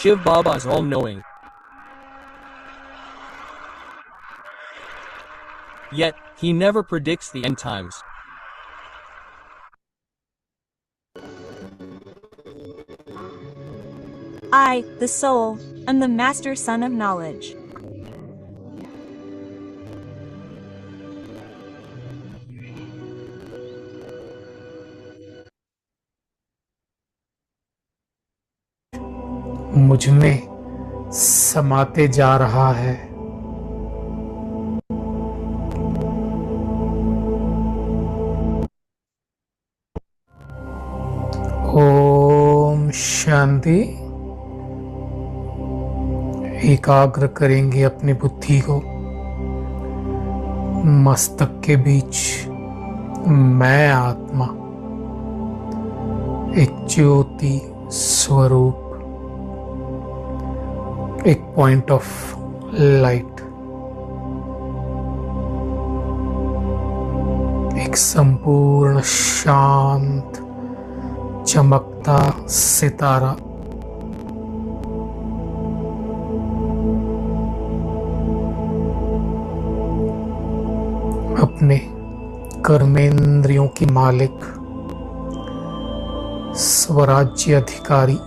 Shiv Baba is all-knowing. Yet, he never predicts the end times. I, the soul, am the master son of knowledge. मुझ में समाते जा रहा है। ओम शांति। एकाग्र करेंगे अपनी बुद्धि को। मस्तक के बीच मैं आत्मा, एक ज्योति स्वरूप, एक पॉइंट ऑफ लाइट, एक संपूर्ण शांत चमकता सितारा। अपने कर्मेंद्रियों की मालिक, स्वराज्य अधिकारी,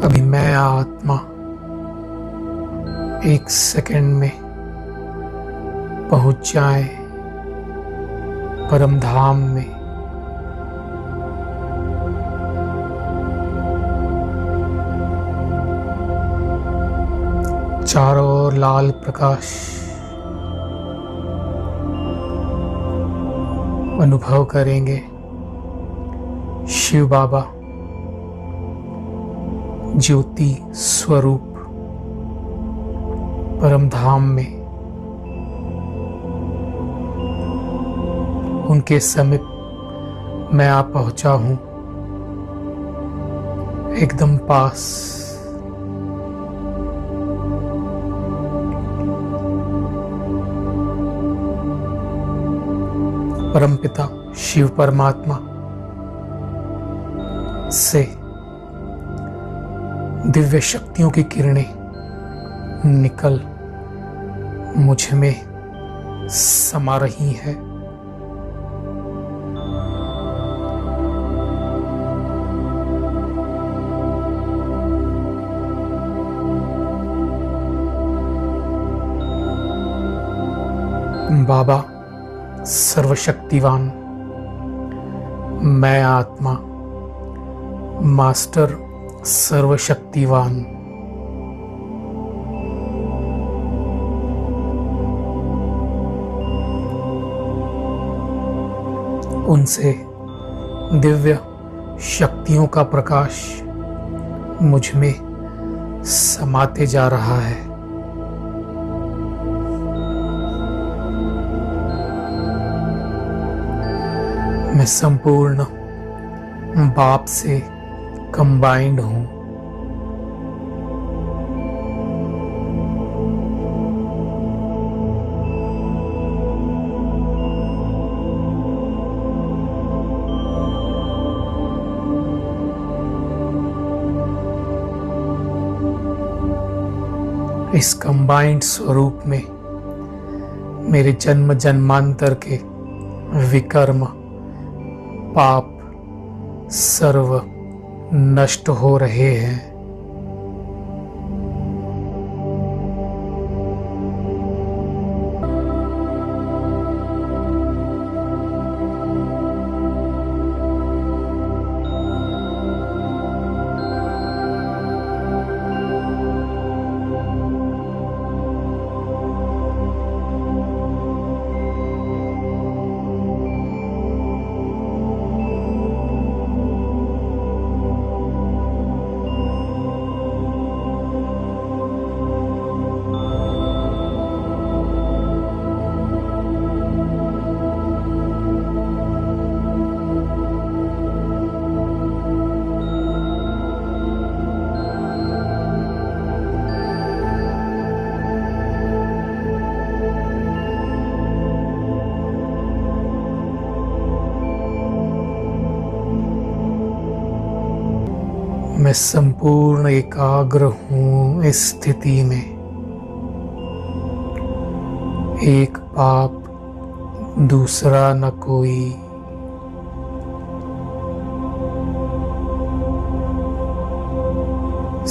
अभी मैं आत्मा एक सेकंड में पहुंच जाए परम धाम में। चारों ओर लाल प्रकाश अनुभव करेंगे। शिव बाबा ज्योति स्वरूप परम धाम में उनके समीप मैं आ पहुंचा हूं, एकदम पास। परमपिता शिव परमात्मा से दिव्य शक्तियों की किरणें निकल मुझ में समा रही है। बाबा सर्वशक्तिवान, मैं आत्मा मास्टर सर्वशक्तिवान, उनसे दिव्य शक्तियों का प्रकाश मुझ में समाते जा रहा है। मैं संपूर्ण बाप से कंबाइंड हूं। इस कंबाइंड स्वरूप में मेरे जन्म जन्मांतर के विकर्म पाप सर्व नष्ट हो रहे हैं। संपूर्ण एकाग्र हूं इस स्थिति में। एक पाप दूसरा न कोई।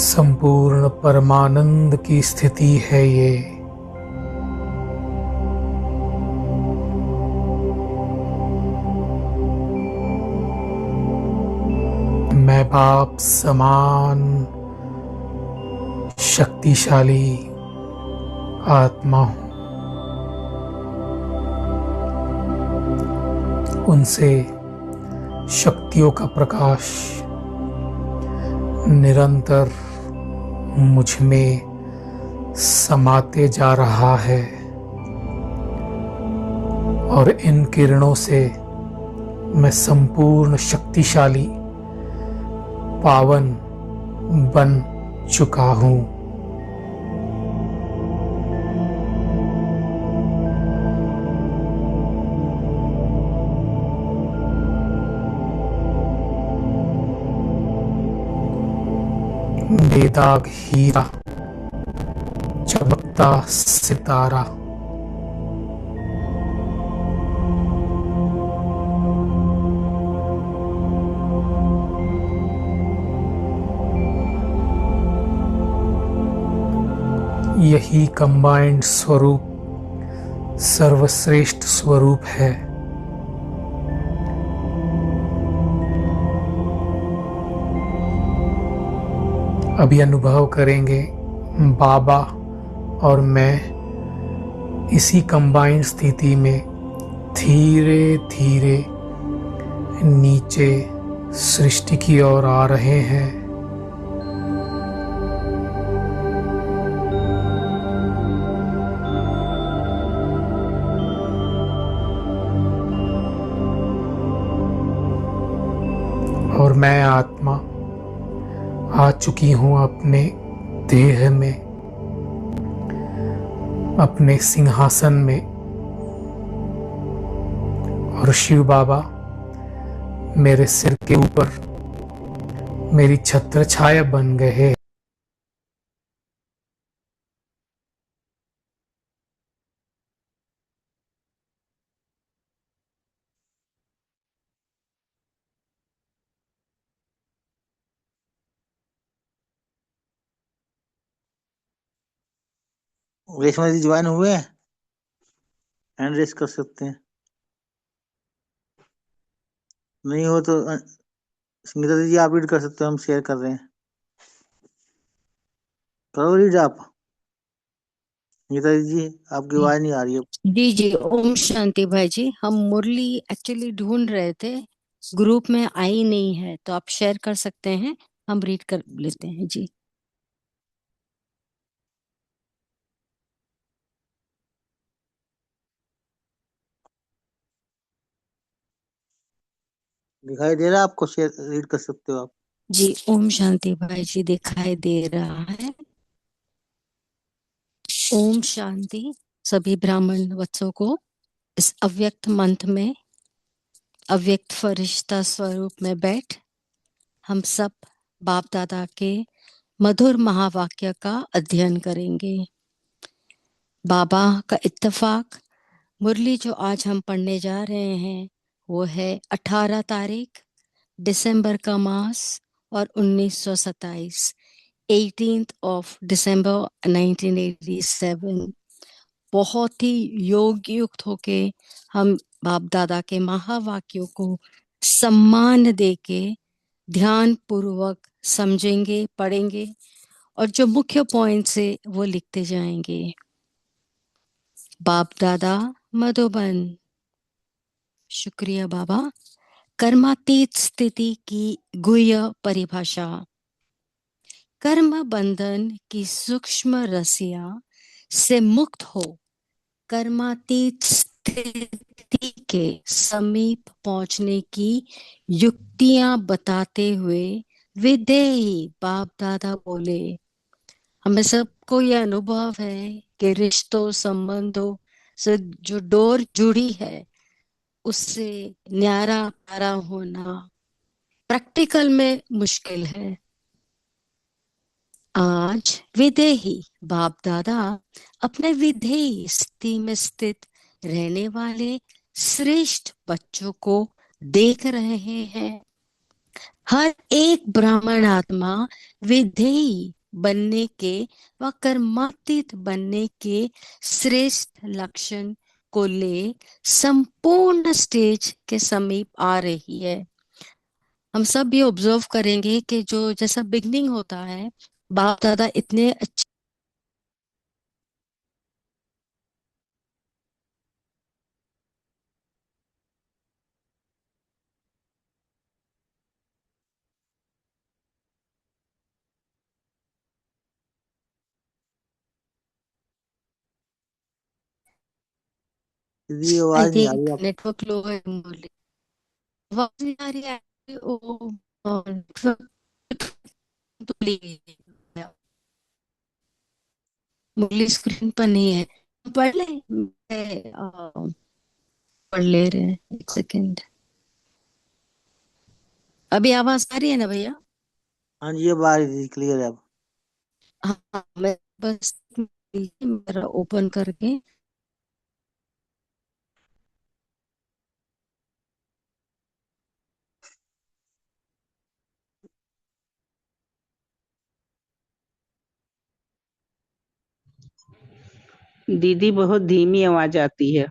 संपूर्ण परमानंद की स्थिति है ये। मैं बाप समान शक्तिशाली आत्मा हूं। उनसे शक्तियों का प्रकाश निरंतर मुझ में समाते जा रहा है और इन किरणों से मैं संपूर्ण शक्तिशाली पावन बन चुका हूं। बेदाग हीरा, चमकता सितारा। यही कंबाइंड स्वरूप सर्वश्रेष्ठ स्वरूप है। अभी अनुभव करेंगे बाबा और मैं इसी कंबाइंड स्थिति में धीरे धीरे नीचे सृष्टि की ओर आ रहे हैं। और मैं आत्मा आ चुकी हूं अपने देह में, अपने सिंहासन में। और शिव बाबा मेरे सिर के ऊपर मेरी छत्र छाया बन गए हैं। रेशमा जी ज्वाइन हुए? हैंड रेस कर सकते हैं। नहीं हो तो संगीता जी आप रीड कर सकते हो, हम शेयर कर रहे हैं। करो रीड आप। संगीता जी आपकी आवाज नहीं आ रही है। जी जी, ओम शांति भाई जी। हम मुरली एक्चुअली ढूंढ रहे थे, ग्रुप में आई नहीं है, तो आप शेयर कर सकते हैं, हम रीड कर लेते हैं जी। दिखाई दे रहा है आपको? शेयर रीड कर सकते हो आप। जी ओम शांति भाई जी, दिखाई दे रहा है। ओम शांति सभी ब्राह्मण वत्सों को इस अव्यक्त मंत्र में अव्यक्त फरिश्ता स्वरूप में बैठ हम सब बाप दादा के मधुर महावाक्य का अध्ययन करेंगे। बाबा का इत्तेफाक मुरली जो आज हम पढ़ने जा रहे हैं वो है 18 तारीख दिसंबर का मास और 1927, 18th of December 1987। बहुत ही योग युक्त होके हम बाप दादा के महावाक्यों को सम्मान देके ध्यान पूर्वक समझेंगे, पढ़ेंगे और जो मुख्य पॉइंट से वो लिखते जाएंगे। बाप दादा मधुबन। शुक्रिया बाबा। कर्मातीत स्थिति की गुह्य परिभाषा। कर्म बंधन की सूक्ष्म रस्सियां से मुक्त हो कर्मातीत स्थिति के समीप पहुंचने की युक्तियां बताते हुए विदेही बाप दादा बोले, हमें सबको यह अनुभव है कि रिश्तों संबंधों से जो डोर जुड़ी है उससे न्यारा प्यारा होना प्रैक्टिकल में मुश्किल है। आज विदेही बाप दादा अपने विधेयी स्थिति में स्थित रहने वाले श्रेष्ठ बच्चों को देख रहे हैं। हर एक ब्राह्मण आत्मा विधेयी बनने के व कर्मातीत बनने के श्रेष्ठ लक्षण को ले संपूर्ण स्टेज के समीप आ रही है। हम सब ये ऑब्जर्व करेंगे कि जो जैसा बिगनिंग होता है, बाप दादा इतने अच्छे दीदी आई आवाज नहीं आ रही थिंक आप। नेटवर्क लो है, आवाज नहीं आ रही है। तो प्लीज मुरली स्क्रीन पर नहीं है, पढ़ ले, पढ़ ले रहे हैं। एक सेकेंड, अभी आवाज आ रही है ना भैया? हाँ जी अब आ रही थी, क्लियर है अब। हाँ, मैं बस मेरा ओपन करके दीदी बहुत धीमी आवाज आती है।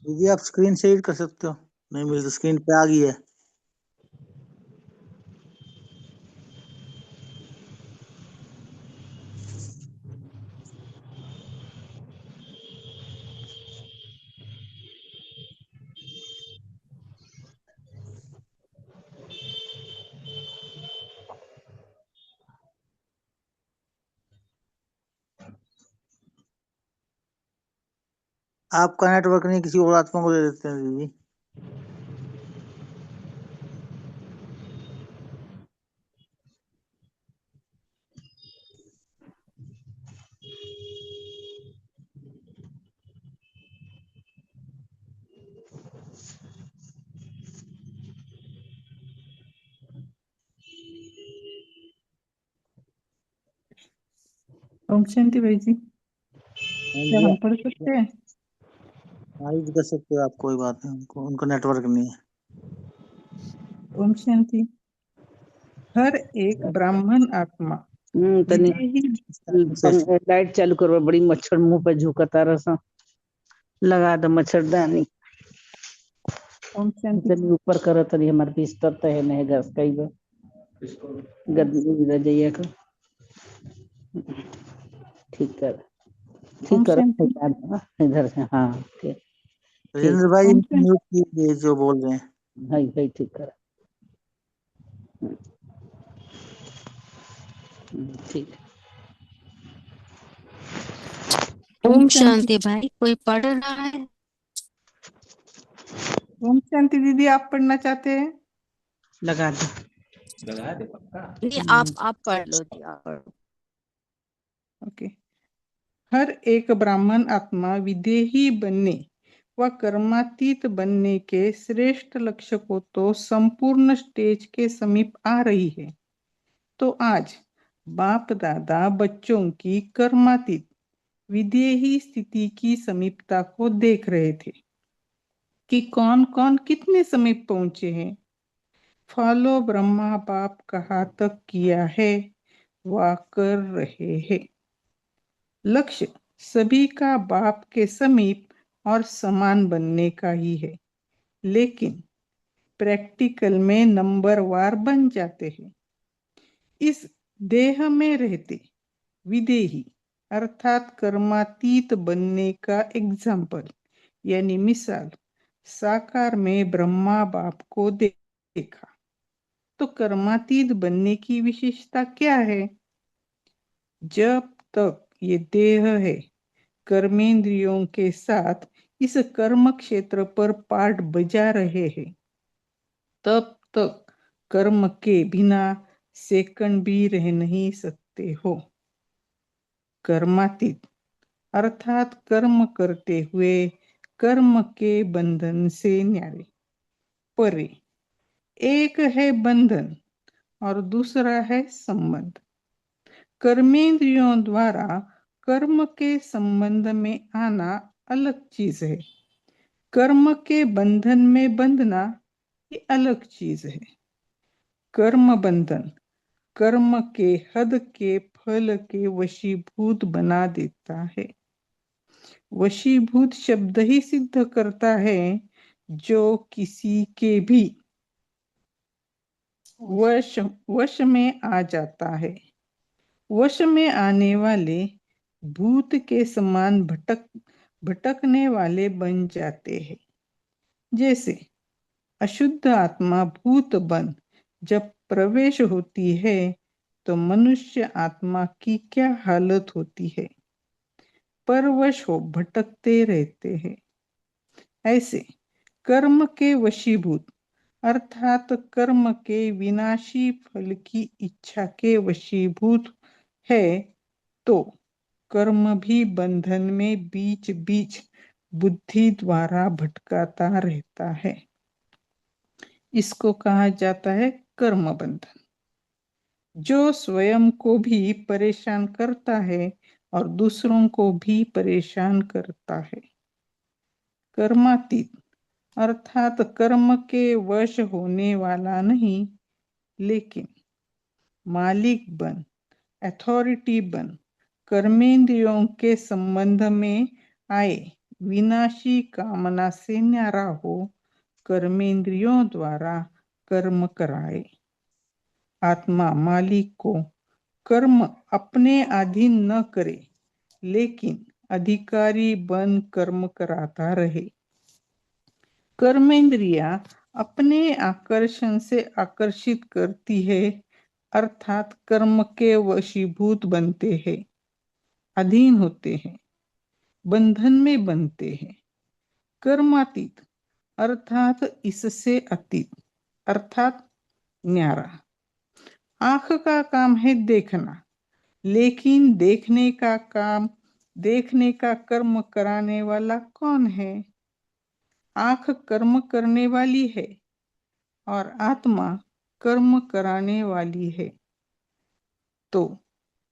दीदी आप स्क्रीन शेयर कर सकते हो? नहीं, मेरी तो स्क्रीन पे आ गई है। आपका नेटवर्क नहीं, किसी और आत्मा को दे देते हैं दीदी। ओम शांति भाई जी, हाँ क्या जी हम पढ़ सकते हैं? हाँ जी कर सकते हो आप, कोई बात नहीं, उनको उनका नेटवर्क नहीं है। ओम शांति। हर एक ब्राह्मण आत्मा तनी विधेयी लाइट चालू करो, बड़ी मच्छर मुंह पे झुकता रहा। लगा दो मच्छरदानी। ओम शांति। तनी ऊपर करो, तनी हमारे बिस्तर तो है नहीं गस कई गो गद्दी रजैया को ठीक कर, ओम ठीक करो शांति। इधर से। हाँ ठीक ठीक राजेंद्र भाई ओम इनको शांति। म्यूट कीजिए जो बोल रहे हैं। है ठीक कर। ठीक। ओम शांति भाई, कोई पढ़ रहा है? ओम शांति दीदी, आप पढ़ना चाहते हैं? लगा दो। नहीं, आप पढ़ लो जी, आप पढ़ लो। ओके। हर एक ब्राह्मण आत्मा विधेयी बनने व कर्मातीत बनने के श्रेष्ठ लक्ष्य को तो संपूर्ण स्टेज के समीप आ रही है। तो आज बाप दादा बच्चों की कर्मातीत विधेयी स्थिति की समीपता को देख रहे थे कि कौन कौन कितने समीप पहुंचे हैं। फॉलो ब्रह्मा बाप कहा तक किया है व कर रहे हैं। लक्ष्य सभी का बाप के समीप और समान बनने का ही है, लेकिन प्रैक्टिकल में नंबरवार बन जाते हैं। इस देह में रहते विदेही अर्थात कर्मातीत बनने का एग्जाम्पल यानी मिसाल साकार में ब्रह्मा बाप को देखा। तो कर्मातीत बनने की विशेषता क्या है? जब तक ये देह है, कर्मेंद्रियों के साथ इस कर्म क्षेत्र पर पाठ बजा रहे हैं, तब तक कर्म के बिना सेकंड भी रह नहीं सकते हो। कर्मातीत अर्थात कर्म करते हुए कर्म के बंधन से न्यारे, परे। एक है बंधन और दूसरा है संबंध। कर्मेंद्रियों द्वारा कर्म के संबंध में आना अलग चीज है, कर्म के बंधन में बंधना ये अलग चीज है। कर्म बंधन कर्म के हद के फल के वशीभूत बना देता है। वशीभूत शब्द ही सिद्ध करता है जो किसी के भी वश में आ जाता है। वश में आने वाले भूत के समान भटकने वाले बन जाते हैं। जैसे अशुद्ध आत्मा भूत बन जब प्रवेश होती है तो मनुष्य आत्मा की क्या हालत होती है? परवश हो भटकते रहते हैं। ऐसे कर्म के वशीभूत अर्थात कर्म के विनाशी फल की इच्छा के वशीभूत है तो कर्म भी बंधन में बीच बीच बुद्धि द्वारा भटकाता रहता है। इसको कहा जाता है कर्म बंधन, जो स्वयं को भी परेशान करता है और दूसरों को भी परेशान करता है। कर्मातीत अर्थात कर्म के वश होने वाला नहीं, लेकिन मालिक बन अथॉरिटी बन कर्मेंद्रियों के संबंध में आए विनाशी कामना से न्यारा हो कर्मेंद्रियों द्वारा कर्म कराए। आत्मा मालिक को कर्म अपने अधीन न करे, लेकिन अधिकारी बन कर्म कराता रहे। कर्मेंद्रिया अपने आकर्षण से आकर्षित करती है अर्थात कर्म के वशीभूत बनते हैं, अधीन होते हैं, बंधन में बनते हैं। कर्मातीत अर्थात इससे अतीत अर्थात न्यारा। आंख का काम है देखना, लेकिन देखने का कर्म कराने वाला कौन है? आंख कर्म करने वाली है और आत्मा कर्म कराने वाली है। तो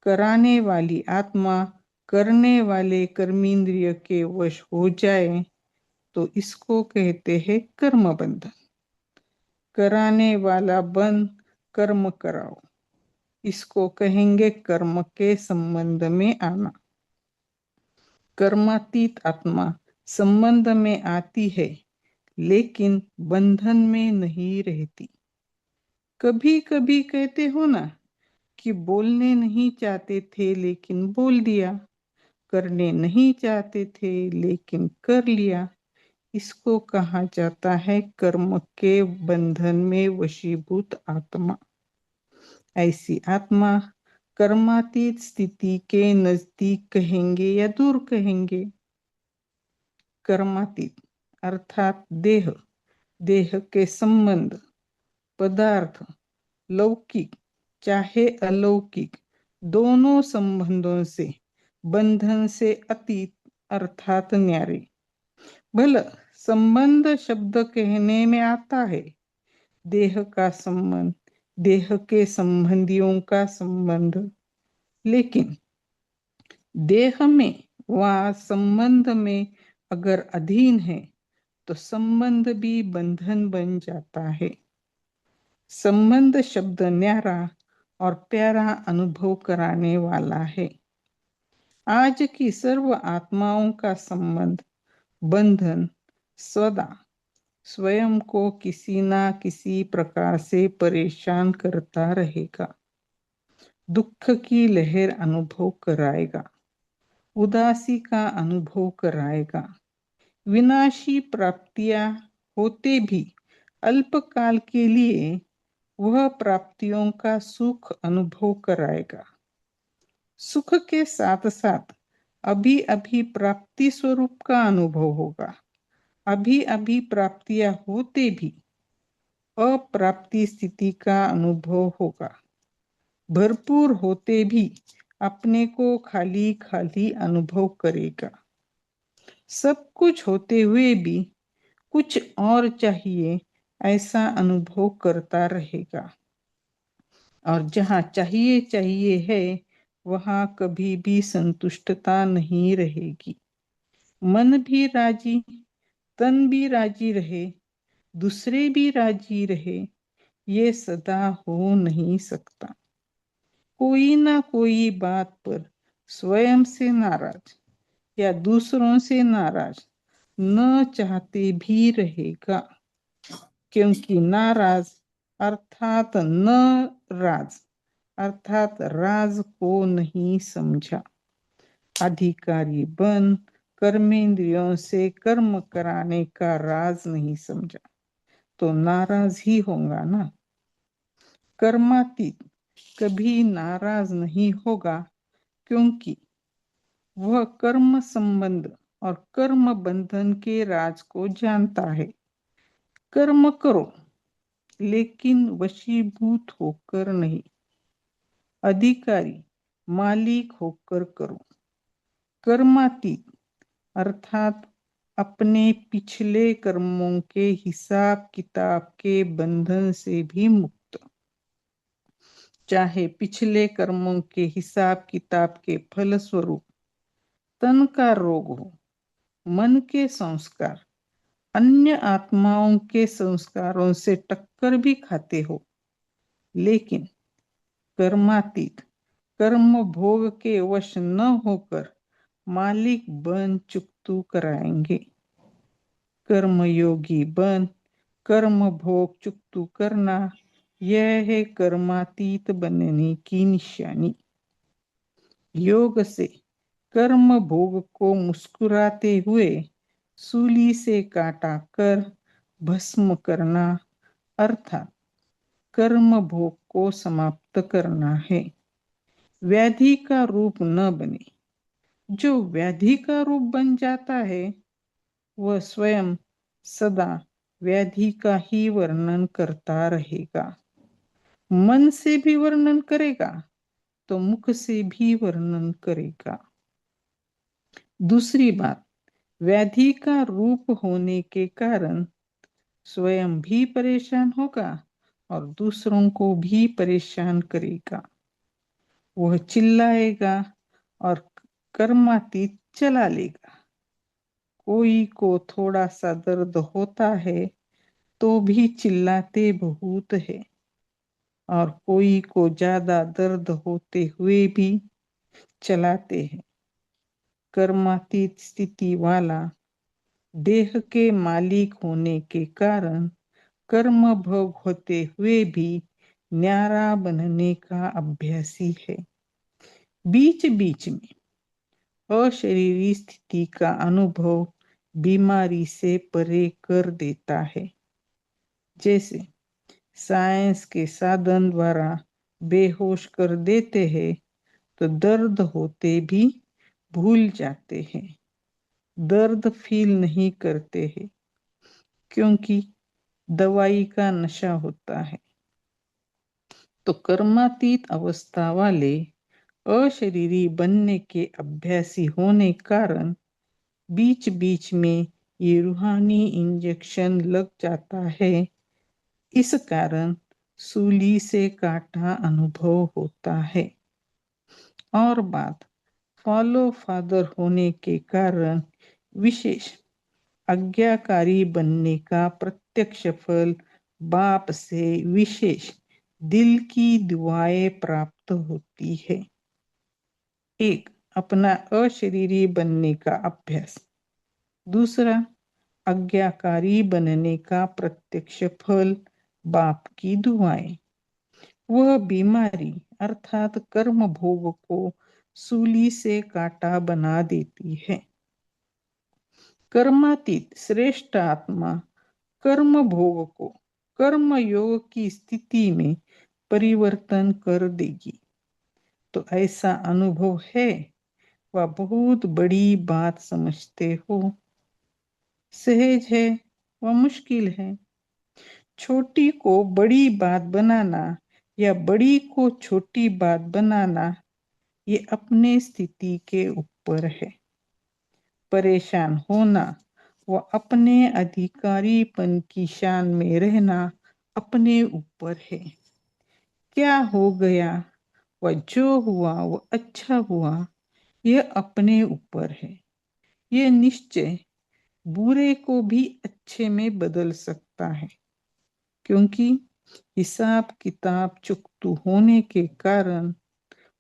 कराने वाली आत्मा करने वाले कर्मेंद्रिय के वश हो जाए तो इसको कहते हैं कर्म बंधन। कराने वाला बन कर्म कराओ, इसको कहेंगे कर्म के संबंध में आना। कर्मातीत आत्मा संबंध में आती है लेकिन बंधन में नहीं रहती। कभी कभी कहते हो ना कि बोलने नहीं चाहते थे लेकिन बोल दिया, करने नहीं चाहते थे लेकिन कर लिया। इसको कहा जाता है कर्म के बंधन में वशीभूत आत्मा। ऐसी आत्मा कर्मातीत स्थिति के नजदीक कहेंगे या दूर कहेंगे? कर्मातीत अर्थात देह के संबंध, पदार्थ, लौकिक चाहे अलौकिक, दोनों संबंधों से बंधन से अतीत अर्थात न्यारे। भले संबंध शब्द कहने में आता है, देह का संबंध, देह के संबंधियों का संबंध, लेकिन देह में व संबंध में अगर अधीन है तो संबंध भी बंधन बन जाता है। संबंध शब्द न्यारा और प्यारा अनुभव कराने वाला है। आज की सर्व आत्माओं का संबंध, बंधन सदा स्वयं को किसी ना किसी प्रकार से परेशान करता रहेगा, दुख की लहर अनुभव कराएगा, उदासी का अनुभव कराएगा। विनाशी प्राप्तियां होते भी अल्पकाल के लिए वह प्राप्तियों का सुख अनुभव कराएगा। सुख के साथ साथ अभी अभी प्राप्ति स्वरूप का अनुभव होगा। अभी अभी प्राप्तियां होते भी अप्राप्ति स्थिति का अनुभव होगा। भरपूर होते भी अपने को खाली खाली अनुभव करेगा। सब कुछ होते हुए भी कुछ और चाहिए ऐसा अनुभव करता रहेगा। और जहाँ चाहिए चाहिए है वहाँ कभी भी संतुष्टता नहीं रहेगी। मन भी राजी, तन भी राजी रहे, दूसरे भी राजी रहे, ये सदा हो नहीं सकता। कोई ना कोई बात पर स्वयं से नाराज या दूसरों से नाराज न चाहते भी रहेगा, क्योंकि नाराज अर्थात न राज अर्थात राज को नहीं समझा। अधिकारी बन कर्मेंद्रियों से कर्म कराने का राज नहीं समझा तो नाराज ही होगा ना। कर्मातीत कभी नाराज नहीं होगा, क्योंकि वह कर्म संबंध और कर्म बंधन के राज को जानता है। कर्म करो लेकिन वशीभूत होकर नहीं, अधिकारी मालिक होकर करो। कर्मातीत अर्थात अपने पिछले कर्मों के हिसाब किताब के बंधन से भी मुक्त। चाहे पिछले कर्मों के हिसाब किताब के फल स्वरूप तन का रोग हो, मन के संस्कार अन्य आत्माओं के संस्कारों से टक्कर भी खाते हो, लेकिन कर्मातीत कर्म भोग के वश न होकर मालिक बन चुकतू कराएंगे। कर्मयोगी बन कर्म भोग चुकतू करना, यह है कर्मातीत बनने की निशानी। योग से कर्म भोग को मुस्कुराते हुए सूली से काटा कर भस्म करना अर्थात कर्म भोग को समाप्त करना है। व्याधि का रूप न बने। जो व्याधि का रूप बन जाता है वह स्वयं सदा व्याधि का ही वर्णन करता रहेगा। मन से भी वर्णन करेगा तो मुख से भी वर्णन करेगा। दूसरी बात, व्याधि का रूप होने के कारण स्वयं भी परेशान होगा और दूसरों को भी परेशान करेगा। वह चिल्लाएगा और कर्मातीत चला लेगा। कोई को थोड़ा सा दर्द होता है तो भी चिल्लाते बहुत है, और कोई को ज्यादा दर्द होते हुए भी चलाते हैं। कर्मातीत स्थिति वाला देह के मालिक होने के कारण कर्म भोग होते हुए भी न्यारा बनने का अभ्यासी है। बीच बीच में अशरीरी स्थिति का अनुभव बीमारी से परे कर देता है। जैसे साइंस के साधन द्वारा बेहोश कर देते हैं तो दर्द होते भी भूल जाते हैं, दर्द फील नहीं करते हैं, क्योंकि दवाई का नशा होता है। तो कर्मातीत अवस्था वाले अशरीरी बनने के अभ्यासी होने कारण बीच बीच में ये रूहानी इंजेक्शन लग जाता है। इस कारण सूली से काटा अनुभव होता है। और बात फॉलो फादर होने के कारण विशेष आज्ञाकारी बनने का प्रत्यक्ष फल बाप से विशेष दिल की दुआएं प्राप्त होती है। एक, अपना अशरीरी बनने का अभ्यास। दूसरा, आज्ञाकारी बनने का प्रत्यक्ष फल बाप की दुआएं। वह बीमारी अर्थात कर्म भोग को सूली से काटा बना देती है। कर्मातीत श्रेष्ठ आत्मा कर्म भोग को कर्म योग की स्थिति में परिवर्तन कर देगी। तो ऐसा अनुभव है, वह बहुत बड़ी बात समझते हो। सहज है वह मुश्किल है। छोटी को बड़ी बात बनाना या बड़ी को छोटी बात बनाना, ये अपने स्थिति के ऊपर है। परेशान होना व अपने अधिकारीपन की शान में रहना अपने ऊपर है। क्या हो गया व जो हुआ वो अच्छा हुआ, यह अपने ऊपर है। यह निश्चय बुरे को भी अच्छे में बदल सकता है, क्योंकि हिसाब किताब चुकतू होने के कारण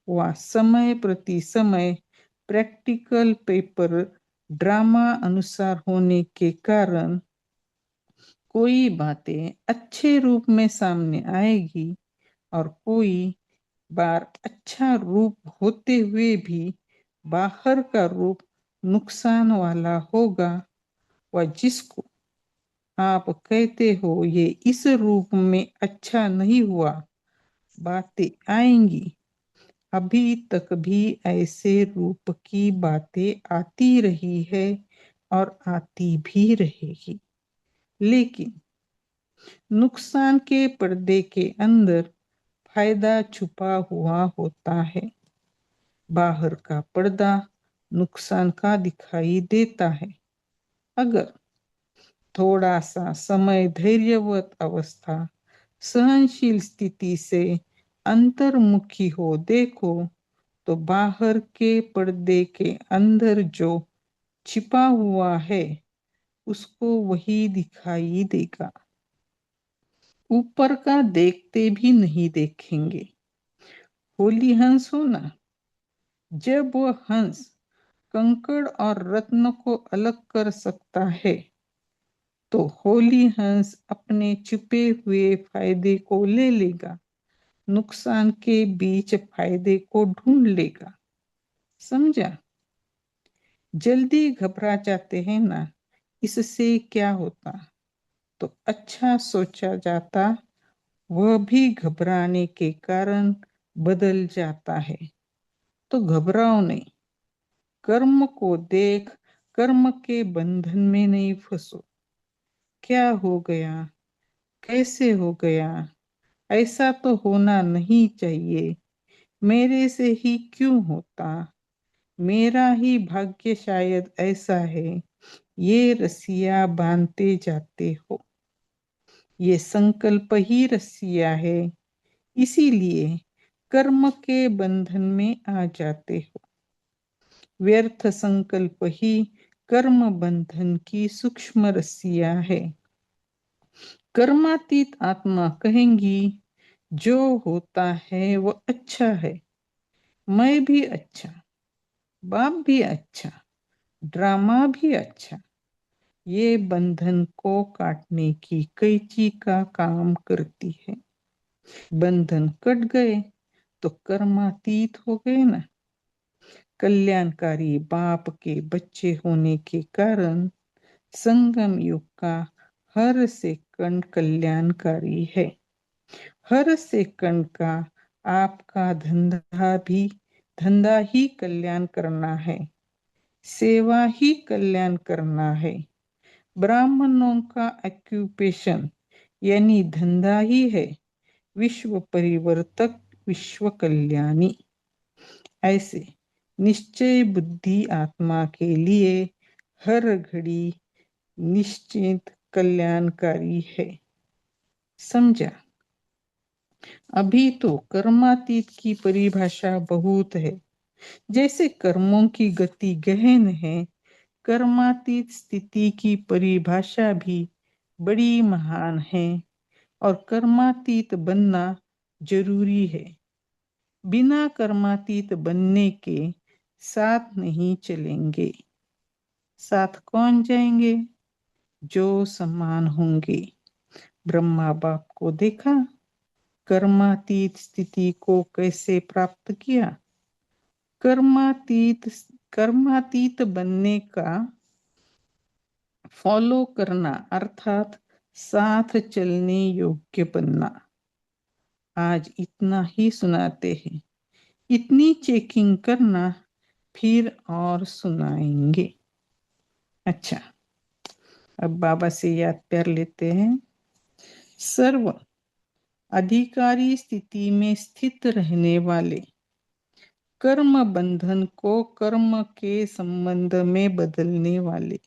वह समय प्रति समय प्रैक्टिकल पेपर ड्रामा अनुसार होने के कारण कोई बातें अच्छे रूप में सामने आएगी और कोई बार अच्छा रूप होते हुए भी बाहर का रूप नुकसान वाला होगा। व जिसको आप कहते हो ये इस रूप में अच्छा नहीं हुआ, बातें आएंगी। अभी तक भी ऐसे रूप की बातें आती रही है और आती भी रहेगी, लेकिन नुकसान के पर्दे के अंदर फायदा छुपा हुआ होता है। बाहर का पर्दा नुकसान का दिखाई देता है। अगर थोड़ा सा समय धैर्यवत अवस्था सहनशील स्थिति से अंतर्मुखी हो देखो, तो बाहर के पर्दे के अंदर जो छिपा हुआ है उसको वही दिखाई देगा। ऊपर का देखते भी नहीं देखेंगे। होली हंस हो ना, जब वह हंस कंकड़ और रत्न को अलग कर सकता है, तो होली हंस अपने छुपे हुए फायदे को ले लेगा, नुकसान के बीच फायदे को ढूंढ लेगा। समझा? जल्दी घबरा जाते हैं ना, इससे क्या होता? तो अच्छा सोचा जाता वह भी घबराने के कारण बदल जाता है। तो घबराओ नहीं, कर्म को देख कर्म के बंधन में नहीं फंसो। क्या हो गया, कैसे हो गया, ऐसा तो होना नहीं चाहिए, मेरे से ही क्यों होता, मेरा ही भाग्य शायद ऐसा है, ये रस्सियां बांधते जाते हो। ये संकल्प ही रस्सियां है, इसीलिए कर्म के बंधन में आ जाते हो। व्यर्थ संकल्प ही कर्म बंधन की सूक्ष्म रस्सियां है। कर्मातीत आत्मा कहेंगी, जो होता है वो अच्छा है, मैं भी अच्छा, बाप भी अच्छा, ड्रामा भी अच्छा। ये बंधन को काटने की कैंची का काम करती है। बंधन कट गए तो कर्मातीत हो गए ना। कल्याणकारी बाप के बच्चे होने के कारण संगम युग का हर सेकंड कल्याणकारी है। हर सेकंड का आपका धंधा ही कल्याण करना है, सेवा ही कल्याण करना है। ब्राह्मणों का ऑक्यूपेशन यानी धंधा ही है विश्व परिवर्तक, विश्व कल्याणी। ऐसे निश्चय बुद्धि आत्मा के लिए हर घड़ी निश्चित कल्याणकारी है। समझा? अभी तो कर्मातीत की परिभाषा बहुत है। जैसे कर्मों की गति गहन है, कर्मातीत स्थिति की परिभाषा भी बड़ी महान है और कर्मातीत बनना जरूरी है। बिना कर्मातीत बनने के साथ नहीं चलेंगे। साथ कौन जाएंगे? जो समान होंगे। ब्रह्मा बाप को देखा, कर्मातीत स्थिति को कैसे प्राप्त किया। कर्मातीत बनने का फॉलो करना अर्थात साथ चलने योग्य बनना। आज इतना ही सुनाते हैं, इतनी चेकिंग करना, फिर और सुनाएंगे। अच्छा, अब बाबा से याद कर लेते हैं। सर्व अधिकारी स्थिति में स्थित रहने वाले कर्म बंधन को कर्म के संबंध में बदलने वाले,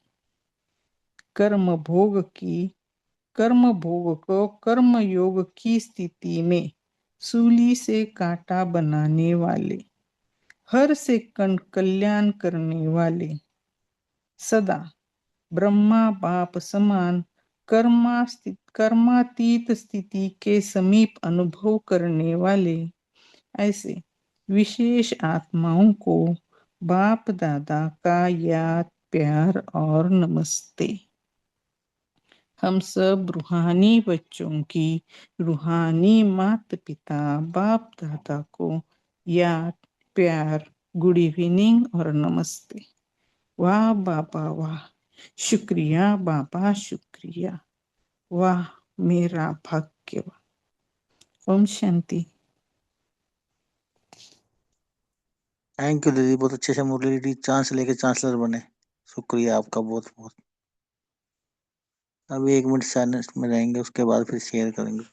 कर्म भोग को कर्म योग की स्थिति में सूली से कांटा बनाने वाले, हर सेकंड कल्याण करने वाले, सदा ब्रह्मा बाप समान कर्मातीत स्थिति के समीप अनुभव करने वाले, ऐसे विशेष आत्माओं को बाप दादा का याद, प्यार और नमस्ते। हम सब रूहानी बच्चों की रूहानी माता पिता बाप दादा को याद, प्यार, गुड इवनिंग और नमस्ते। वाह बाबा वाह, शुक्रिया बाबा शुक्रिया, वाह मेरा भाग्य। ओम शांति। थैंक यू दीदी, बहुत अच्छे से मुरली चांस लेके चांसलर बने। शुक्रिया आपका बहुत बहुत। अभी 1 मिनट साइलेंस में रहेंगे, उसके बाद फिर शेयर करेंगे।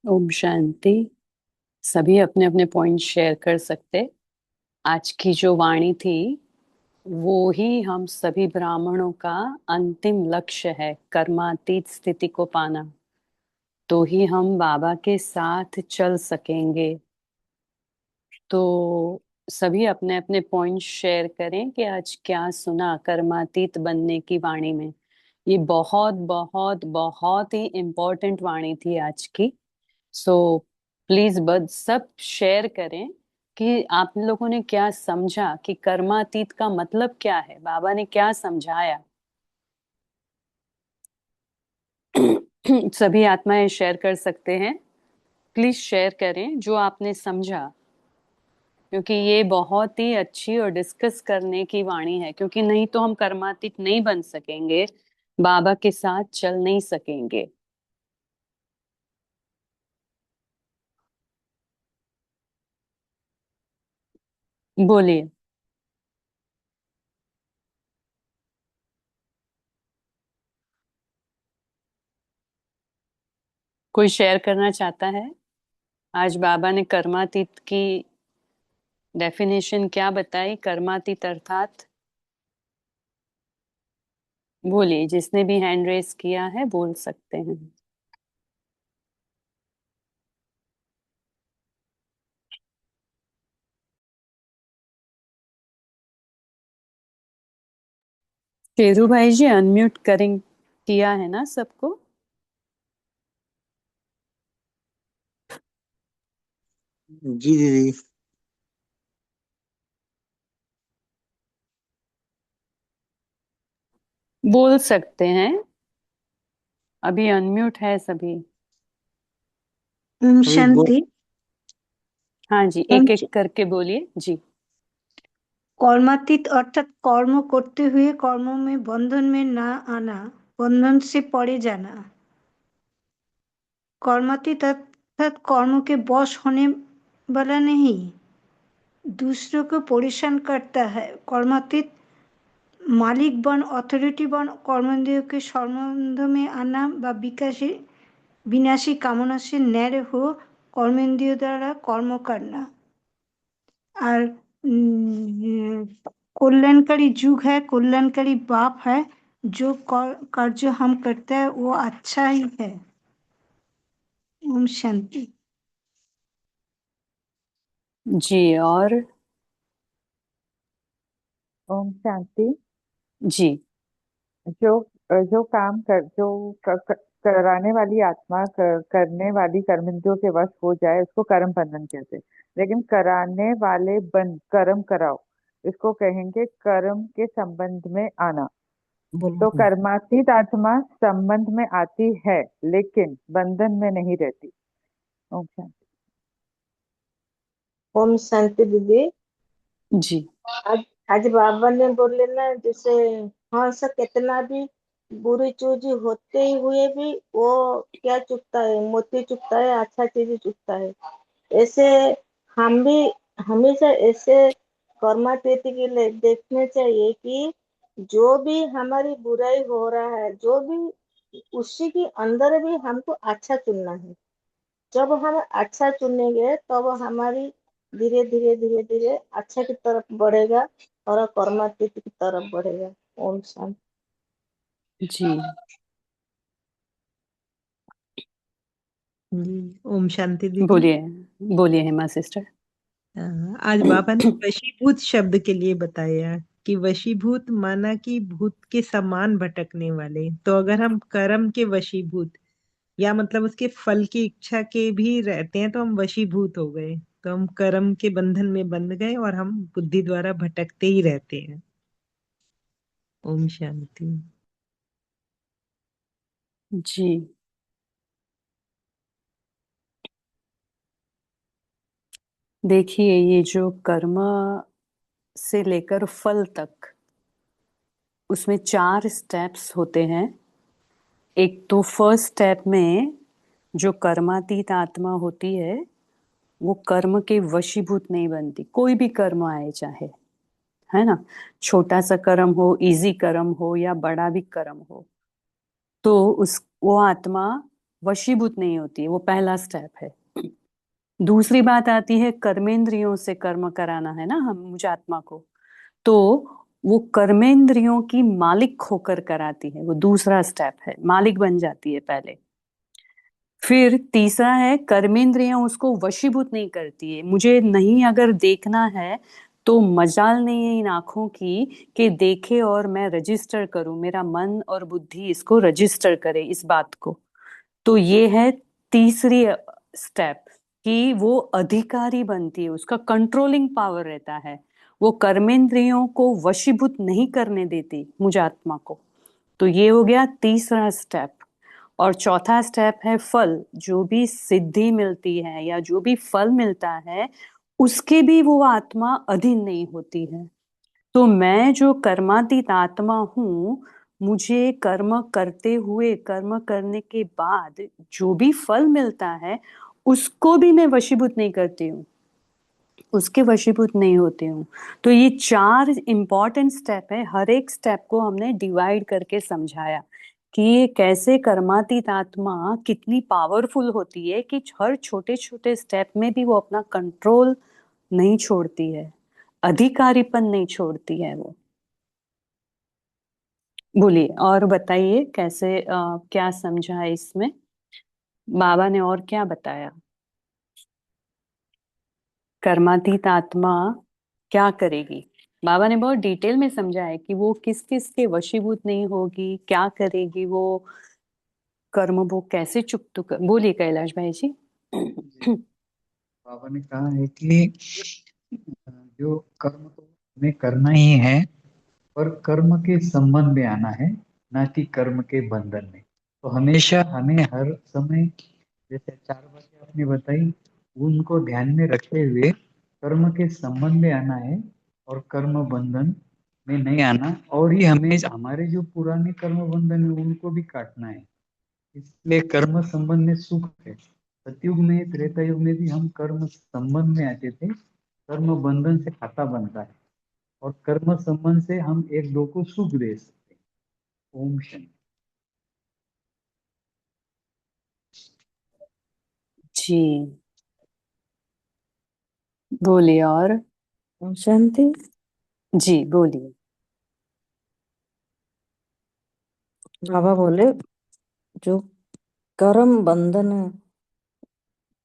ओम शांति। सभी अपने अपने पॉइंट शेयर कर सकते। आज की जो वाणी थी वो ही हम सभी ब्राह्मणों का अंतिम लक्ष्य है, कर्मातीत स्थिति को पाना। तो ही हम बाबा के साथ चल सकेंगे। तो सभी अपने अपने पॉइंट शेयर करें कि आज क्या सुना कर्मातीत बनने की वाणी में। ये बहुत बहुत बहुत ही इम्पोर्टेंट वाणी थी आज की। सो प्लीज बद सब शेयर करें कि आप लोगों ने क्या समझा, कि कर्मातीत का मतलब क्या है, बाबा ने क्या समझाया। सभी आत्माएं शेयर कर सकते हैं। प्लीज शेयर करें जो आपने समझा, क्योंकि ये बहुत ही अच्छी और डिस्कस करने की वाणी है। क्योंकि नहीं तो हम कर्मातीत नहीं बन सकेंगे, बाबा के साथ चल नहीं सकेंगे। बोलिए, कोई शेयर करना चाहता है। आज बाबा ने कर्मातीत की डेफिनेशन क्या बताई, कर्मातीत अर्थात। बोलिए, जिसने भी हैंड रेस किया है बोल सकते हैं। शेरू भाई जी अनम्यूट करें, किया है ना सबको। जी दीदी। बोल सकते हैं, अभी अनम्यूट है सभी। ओम अभी बहुत। शांति। हाँ जी, ओम एक एक करके बोलिए जी। कर्मातीत अर्थात कर्म करते हुए कर्मों में बंधन में ना आना, बंधन से पड़े जाना। कर्मातीत अर्थात कर्म के वश होने वाला नहीं, दूसरों को परेशान करता है। कर्मातीत मालिक बन, अथॉरिटी बन, कर्मेंद्रियों के संबंध में आना व विकासी विनाशी कामना से न्याय हो कर्मेंद्रियों द्वारा कर्म करना। और कल्याणकारी युग है, कल्याणकारी बाप है। जो कार्य हम करते हैं वो अच्छा ही है। ओम शांति। जी और ओम शांति। जी। जो जो काम कर जो कराने वाली आत्मा करने वाली कर्मेंद्रियों के वश हो जाए उसको कर्म बंधन कहते हैं। लेकिन कराने वाले बन कर्म कराओ इसको कहेंगे कर्म के संबंध में आना। तो कर्मातीत आत्मा संबंध में आती है लेकिन बंधन में नहीं रहती। ओम शांति। ओम शांति दीदी। जी आज आज बाबा ने बोले ना, जैसे हाँ सर कितना भी बुरी चीज होते हुए भी वो क्या चुकता है, मोती चुकता है, अच्छा चीज चुकता है। ऐसे हम भी हमेशा ऐसे कर्मातीत के लिए देखने चाहिए कि जो भी हमारी बुराई हो रहा है, जो भी उसी के अंदर भी हमको अच्छा चुनना है। जब हम अच्छा चुनेंगे तब हमारी धीरे धीरे धीरे धीरे अच्छा की तरफ बढ़ेगा और कर्मातीत की तरफ बढ़ेगा। ओम शांति। जी जी ओम शांति दीदी। बोलिए, बोलिए हेमा सिस्टर। आज बाबा ने वशीभूत शब्द के लिए बताया कि वशीभूत माना कि भूत के समान भटकने वाले। तो अगर हम कर्म के वशीभूत या मतलब उसके फल की इच्छा के भी रहते हैं तो हम वशीभूत हो गए, तो हम कर्म के बंधन में बंध गए और हम बुद्धि द्वारा भटकते ही रहते हैं। ओम शांति। जी देखिए, ये जो कर्म से लेकर फल तक उसमें 4 स्टेप्स होते हैं। एक तो फर्स्ट स्टेप में जो कर्मातीत आत्मा होती है वो कर्म के वशीभूत नहीं बनती। कोई भी कर्म आए चाहे, है ना, छोटा सा कर्म हो, इजी कर्म हो या बड़ा भी कर्म हो, तो उस वो आत्मा वशीभूत नहीं होती है। वो पहला स्टेप है। दूसरी बात आती है कर्मेंद्रियों से कर्म कराना, है ना, हम मुझे आत्मा को, तो वो कर्मेंद्रियों की मालिक होकर कराती है। वो दूसरा स्टेप है, मालिक बन जाती है पहले। फिर तीसरा है कर्मेंद्रियां उसको वशीभूत नहीं करती है। मुझे नहीं अगर देखना है तो मजाल नहीं है इन आंखों की कि देखे और मैं रजिस्टर करूं, मेरा मन और बुद्धि इसको रजिस्टर करे इस बात को। तो ये है तीसरी स्टेप कि वो अधिकारी बनती है, उसका कंट्रोलिंग पावर रहता है। वो कर्मेंद्रियों को वशीभूत नहीं करने देती मुझ आत्मा को। तो ये हो गया तीसरा स्टेप। और चौथा स्टेप है फल। जो भी सिद्धि मिलती है या जो भी फल मिलता है उसके भी वो आत्मा अधीन नहीं होती है। तो मैं जो कर्मातीत आत्मा हूँ, मुझे कर्म करते हुए, कर्म करने के बाद जो भी फल मिलता है उसको भी मैं वशीभूत नहीं करती हूँ, उसके वशीभूत नहीं होती हूँ। तो ये 4 इंपॉर्टेंट स्टेप है। हर एक स्टेप को हमने डिवाइड करके समझाया कि ये कैसे कर्मातीत आत्मा कितनी पावरफुल होती है कि हर छोटे छोटे स्टेप में भी वो अपना कंट्रोल नहीं छोड़ती है, अधिकारीपन नहीं छोड़ती है वो। बोलिए और बताइए कैसे क्या समझा है इसमें, बाबा ने और क्या बताया। कर्मातीत आत्मा क्या करेगी? बाबा ने बहुत डिटेल में समझा है कि वो किस किस के वशीभूत नहीं होगी, क्या करेगी वो, कर्म वो कैसे चुकतू कर। बोलिए कैलाश भाई जी। बाबा ने कहा है कि जो कर्म तो हमें करना ही है, पर कर्म के संबंध में आना है, ना कि कर्म के बंधन में। तो हमेशा हमें हर समय, जैसे 4 बातें आपने बताई, उनको ध्यान में रखते हुए कर्म के संबंध में आना है और कर्म बंधन में नहीं आना। और ये हमें हमारे जो पुराने कर्म बंधन है उनको भी काटना है। इसलिए कर्म संबंध में सुख है। सतयुग में, त्रेता युग में भी हम कर्म संबंध में आते थे। कर्म बंधन से खाता बनता है और कर्म संबंध से हम एक दो को सुख दे सकते हैं। ओम शांति। जी बोलिए। और शांति। जी बोलिए। बाबा बोले जो कर्म बंधन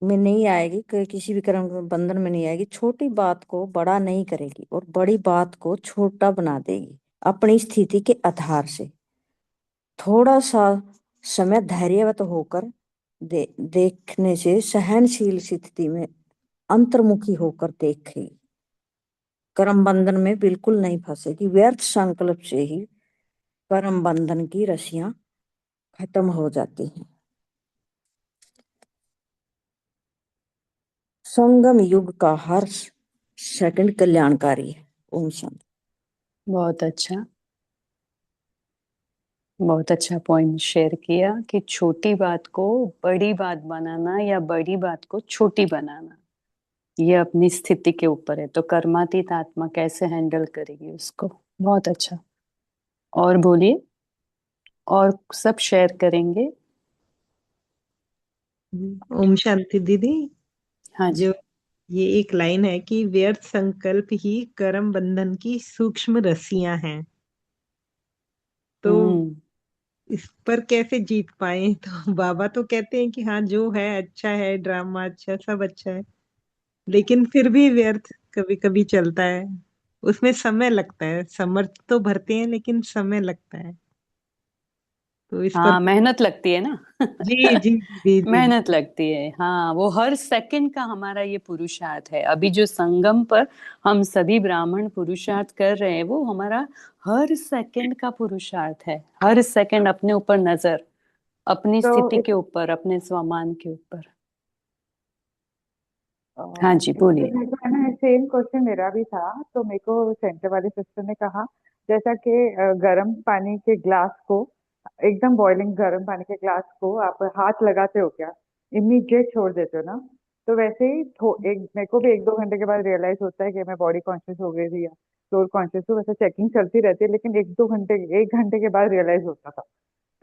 में नहीं आएगी, किसी भी कर्म के बंधन में नहीं आएगी, छोटी बात को बड़ा नहीं करेगी और बड़ी बात को छोटा बना देगी अपनी स्थिति के आधार से। थोड़ा सा समय धैर्यवत होकर देखने से सहनशील स्थिति में अंतर्मुखी होकर देखेगी। कर्म बंधन में बिल्कुल नहीं फंसेगी। व्यर्थ संकल्प से ही कर्म बंधन की रस्सियां खत्म हो जाती हैं। संगम युग का हर सेकंड कल्याणकारी है। ओम शांति। बहुत अच्छा, बहुत अच्छा पॉइंट शेयर किया कि छोटी बात को बड़ी बात बनाना या बड़ी बात को छोटी बनाना, ये अपनी स्थिति के ऊपर है। तो कर्मातीत आत्मा कैसे हैंडल करेगी उसको। बहुत अच्छा। और बोलिए, और सब शेयर करेंगे। ओम शांति दीदी। हाँ जी। जो ये एक लाइन है कि व्यर्थ संकल्प ही कर्म बंधन की सूक्ष्म रस्सियां हैं, तो इस पर कैसे जीत पाए। तो बाबा तो कहते हैं कि हाँ जो है अच्छा है, ड्रामा अच्छा, सब अच्छा है, लेकिन फिर भी व्यर्थ कभी कभी चलता है। उसमें समय लगता है, समर्थ तो भरते हैं लेकिन समय लगता है। तो इस पर हाँ, मेहनत लगती है ना। जी जी जी जी। मेहनत लगती है, हाँ। वो हर सेकंड का हमारा ये पुरुषार्थ है। अभी जो संगम पर हम सभी ब्राह्मण पुरुषार्थ कर रहे हैं, वो हमारा हर सेकंड का पुरुषार्थ है। हर सेकंड अपने ऊपर नजर, अपनी तो स्थिति इस, के ऊपर, अपने स्वमान के ऊपर। हाँ जी इससे बोलिए। मेरे को है ना, सेम क्वेश्चन मेरा भी था। तो मेरे को सेंटर वाले सिस्टर ने कहा, जैसा कि गर्म पानी के ग्लास को, एकदम बॉइलिंग गर्म पानी के ग्लास को आप हाथ लगाते हो क्या, इमीडिएट छोड़ देते हो ना। तो वैसे ही मेरे को भी 1-2 घंटे के बाद रियलाइज होता है कि मैं बॉडी कॉन्शियस हो गई थी या सोल कॉन्शियस हूँ। वैसे चेकिंग चलती रहती है, लेकिन 1 घंटे के बाद रियलाइज होता था।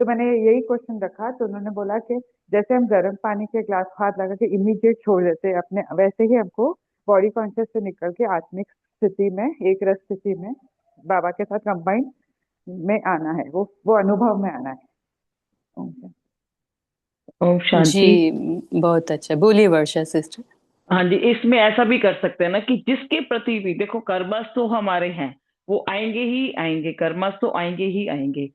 तो मैंने यही क्वेश्चन रखा, तो उन्होंने बोला कि जैसे हम गर्म पानी के ग्लास को हाथ लगा के इमीडिएट छोड़ देते हैं अपने, वैसे ही हमको बॉडी कॉन्शियस से निकल के आत्मिक स्थिति में, एक रस स्थिति में बाबा के साथ कंबाइन में आना है। वो अनुभव में आना है। ओके। ओम शांति। जी बहुत अच्छा। बोलिए वर्षा सिस्टर। हाँ जी, इसमें ऐसा भी कर सकते हैं ना कि जिसके प्रति भी देखो, कर्मस तो हमारे हैं, वो आएंगे ही आएंगे, कर्मस तो आएंगे ही आएंगे।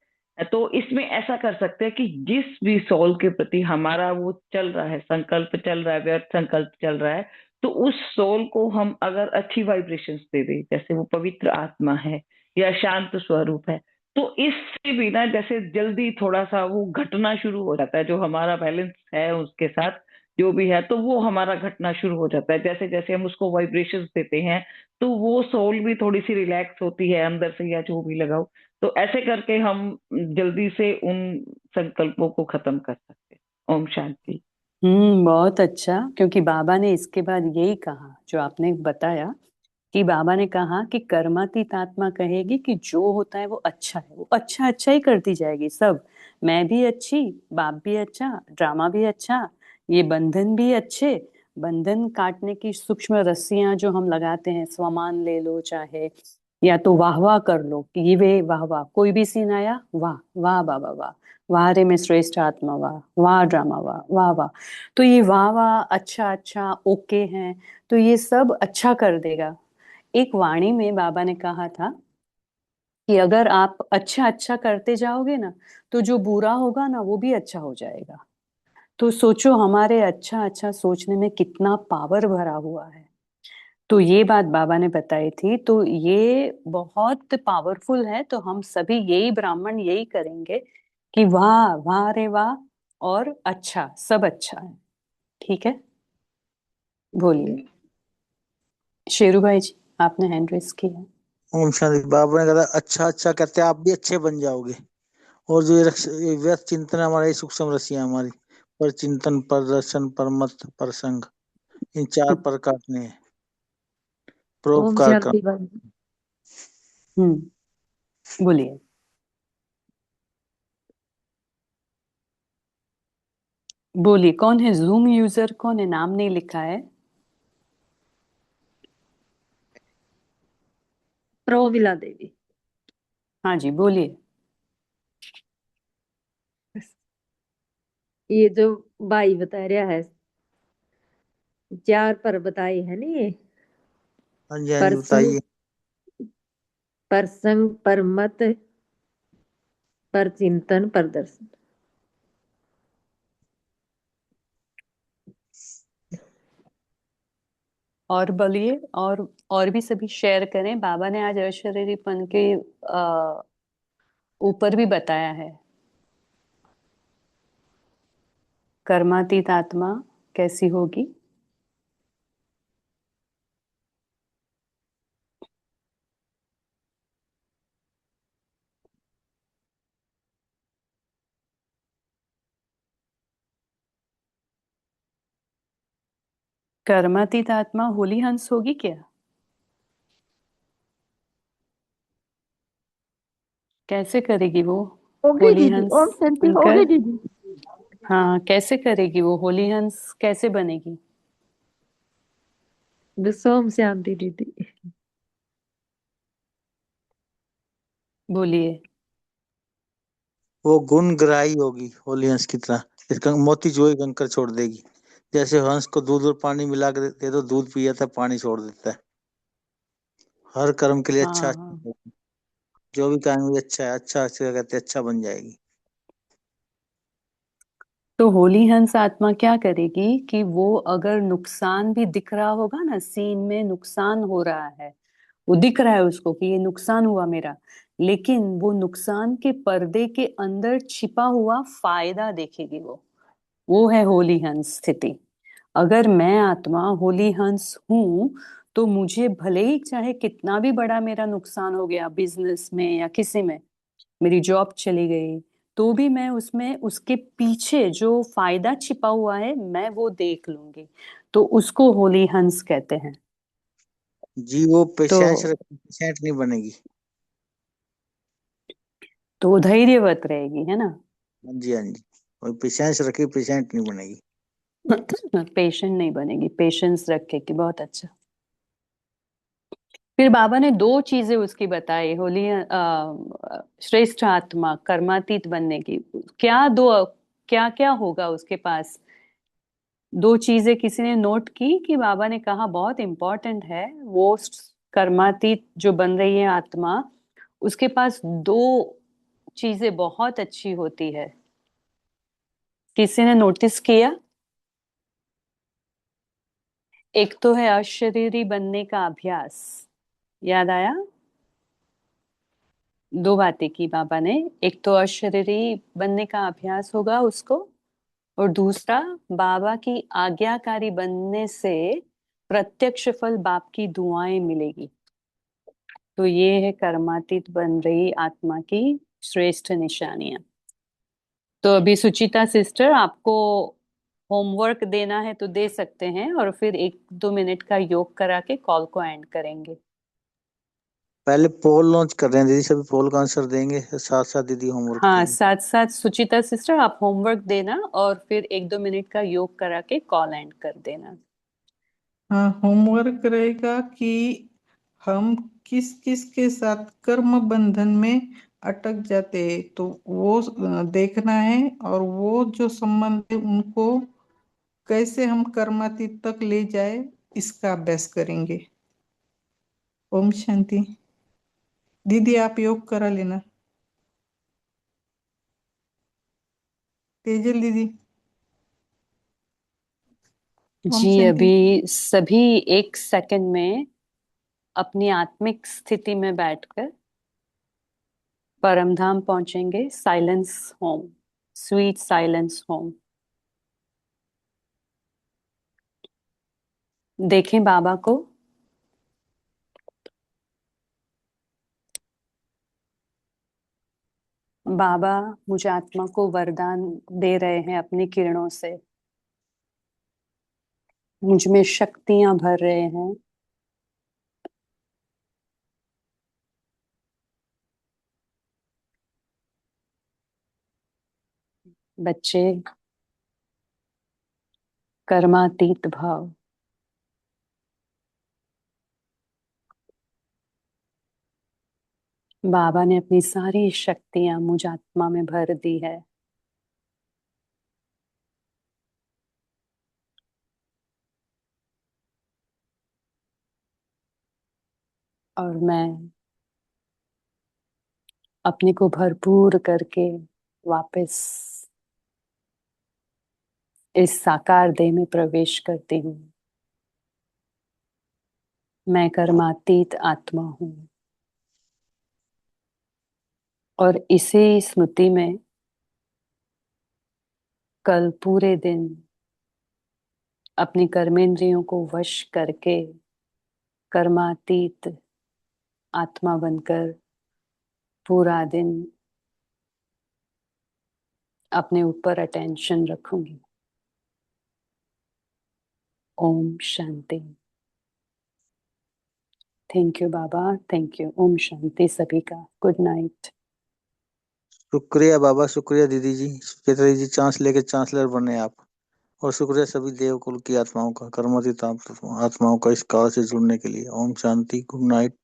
तो इसमें ऐसा कर सकते हैं कि जिस भी सोल के प्रति हमारा वो चल रहा है, संकल्प चल रहा है, व्यर्थ संकल्प चल रहा है, तो उस सोल को हम अगर अच्छी वाइब्रेशंस दे दें, जैसे वो पवित्र आत्मा है या शांत स्वरूप है, तो इससे भी ना जैसे जल्दी थोड़ा सा वो घटना शुरू हो जाता है। जो हमारा बैलेंस है उसके साथ जो भी है, तो वो हमारा घटना शुरू हो जाता है। जैसे जैसे हम उसको वाइब्रेशंस देते हैं, तो वो सोल भी थोड़ी सी रिलैक्स होती है अंदर से, या जो भी लगाओ। तो ऐसे करके हम जल्दी से उन संकल्पों को खत्म कर सकते हैं। ओम शांति। बहुत अच्छा। क्योंकि बाबा ने इसके बाद यही कहा जो आपने बताया, कि बाबा ने कहा कि कर्मातीत आत्मा कहेगी कि जो होता है वो अच्छा है, वो अच्छा अच्छा ही करती जाएगी। सब, मैं भी अच्छी, बाप भी अच्छा, ड्रामा भी अच्छा, ये बंधन भी अच्छे। बंधन काटने की सूक्ष्म रस्सियां जो हम लगाते हैं, स्वमान ले लो चाहे, या तो वाह वाह कर लो कि ये वे वाह वाह, कोई भी सीन आया वाह वाह बाबा वाह, वाह रे में श्रेष्ठ आत्मा वाह, वाह ड्रामा वाह, वाह वाह। तो ये वाह वाह, अच्छा अच्छा, ओके हैं, तो ये सब अच्छा कर देगा। एक वाणी में बाबा ने कहा था कि अगर आप अच्छा अच्छा करते जाओगे ना, तो जो बुरा होगा ना वो भी अच्छा हो जाएगा। तो सोचो हमारे अच्छा अच्छा सोचने में कितना पावर भरा हुआ है। तो ये बात बाबा ने बताई थी, तो ये बहुत पावरफुल है। तो हम सभी यही ब्राह्मण यही करेंगे कि वाह वाह रे वाह, और अच्छा, सब अच्छा है। ठीक है, बोलिए शेरू भाई जी, आपने हैंड रेस किया है। ओम शांति। बाबा ने कहा अच्छा अच्छा करते आप भी अच्छे बन जाओगे। और जो ये व्यस्त चिंतन है हमारा, ये सूक्ष्म रसियां हमारी, पर चिंतन, पर दर्शन, पर मत, पर संग, इन चार पर काटने हैं। ओम परोपकार शांति क्रम। बाबा। बोलिए। बोलिए, कौन है जूम यूजर? कौन है? नाम नहीं लिखा है। प्रोविला देवी। हाँ जी, बोलिए। ये जो भाई बता रहा है, चार पर बताए है ना ये। हाँ जी, हाँ जी, परसंग, बताइए। परसंग, पर मत, पर चिंतन, पर दर्शन। और बोलिए, और भी सभी शेयर करें। बाबा ने आज अशरीरीपन के ऊपर भी बताया है। कर्मातीत आत्मा कैसी होगी? कर्मातीत आत्मा होली हंस होगी क्या? कैसे करेगी वो होगी होली दीदी, हंस ओम शांति बनकर? होगी दीदी। हाँ, कैसे करेगी वो होली हंस? कैसे बनेगी? बस ओम शांति दीदी। बोलिए। वो गुणग्राही होगी होली हंस की तरह। इसका मोती जो ही कंकर छोड़ देगी। जैसे हंस को दूध और पानी मिला के दे दो, दूध पी जाता है, पानी छोड़ देता है। हर कर्म के लिए अच्छा, हाँ, जो भी काम अच्छा है, अच्छा अच्छा कहते हैं, अच्छा बन जाएगी। तो होली हंस आत्मा क्या करेगी कि वो अगर नुकसान भी दिख रहा होगा ना, सीन में नुकसान हो रहा है, वो दिख रहा है उसको कि ये नुकसान हुआ मेरा, लेकिन वो नुकसान के पर्दे के अंदर छिपा हुआ फायदा देखेगी। वो है होली हंस स्थिति। अगर मैं आत्मा होली हंस हूं, तो मुझे भले ही चाहे कितना भी बड़ा मेरा नुकसान हो गया, बिजनेस में या किसी में, मेरी जॉब चली गई, तो भी मैं उसमें उसके पीछे जो फायदा छिपा हुआ है मैं वो देख लूंगी। तो उसको होली हंस कहते हैं। जी, वो तो पेशेंस रखी, पेशेंट नहीं बनेगी। तो वो धैर्यवत रहेगी, है ना? हाँ जी, हाँ जी, वो पेशेंस रखी, पेशेंट नहीं बनेगी। पेशेंट नहीं बनेगी, पेशेंस रखेगी। बहुत अच्छा। फिर बाबा ने दो चीजें उसकी बताई, होली श्रेष्ठ आत्मा कर्मातीत बनने की। क्या दो, क्या क्या होगा उसके पास? दो चीजें किसी ने नोट की कि बाबा ने कहा बहुत इंपॉर्टेंट है। वो कर्मातीत जो बन रही है आत्मा, उसके पास दो चीजें बहुत अच्छी होती है। किसी ने नोटिस किया? एक तो है अशरीरी बनने का अभ्यास। याद आया? दो बातें की बाबा ने। एक तो अशरीरी बनने का अभ्यास होगा उसको, और दूसरा बाबा की आज्ञाकारी बनने से प्रत्यक्ष फल बाप की दुआएं मिलेगी। तो ये है कर्मातीत बन रही आत्मा की श्रेष्ठ निशानियां। तो अभी सुचिता सिस्टर, आपको होमवर्क देना है तो दे सकते हैं, और फिर 1-2 मिनट का योग करा के कॉल को एंड करेंगे। पहले पोल लॉन्च कर रहे हैं दीदी, सभी पोल का आंसर देंगे, साथ साथ दीदी होमवर्क हाँ, देंगे। साथ साथ सुचिता सिस्टर आप होमवर्क देना, और फिर 1-2 मिनट का योग करा के कॉल एंड कर देना। हाँ, होमवर्क रहेगा कि हम किस किस के साथ कर्म बंधन में अटक जाते हैं, तो वो देखना है, और वो जो संबंध है उनको कैसे हम कर्मातीत तक ले जाए, इसका अभ्यास करेंगे। ओम शांति। दीदी आप योग करा लेना। तेजल दीदी। जी शांति। अभी सभी 1 सेकंड में अपनी आत्मिक स्थिति में बैठकर परमधाम पहुंचेंगे, silence home, sweet silence home. देखें बाबा को, बाबा मुझे आत्मा को वरदान दे रहे हैं अपनी किरणों से, मुझ में शक्तियां भर रहे हैं। बच्चे कर्मातीत भाव, बाबा ने अपनी सारी शक्तियां मुझ आत्मा में भर दी है। और मैं अपने को भरपूर करके वापस इस साकार देह में प्रवेश करती हूँ। मैं कर्मातीत आत्मा हूँ और इसी स्मृति में कल पूरे दिन अपनी कर्मेंद्रियों को वश करके कर्मातीत आत्मा बनकर पूरा दिन अपने ऊपर अटेंशन रखूंगी। ओम शांति। थैंक यू बाबा, थैंक यू। ओम शांति सभी का। Good night. शुक्रिया बाबा, शुक्रिया दीदी जी, सुचेता जी, चांस लेके चांसलर बने आप। और शुक्रिया सभी देव कुल की आत्माओं का, कर्मातीत आत्माओं का इस काल से जुड़ने के लिए। Om Shanti, good night.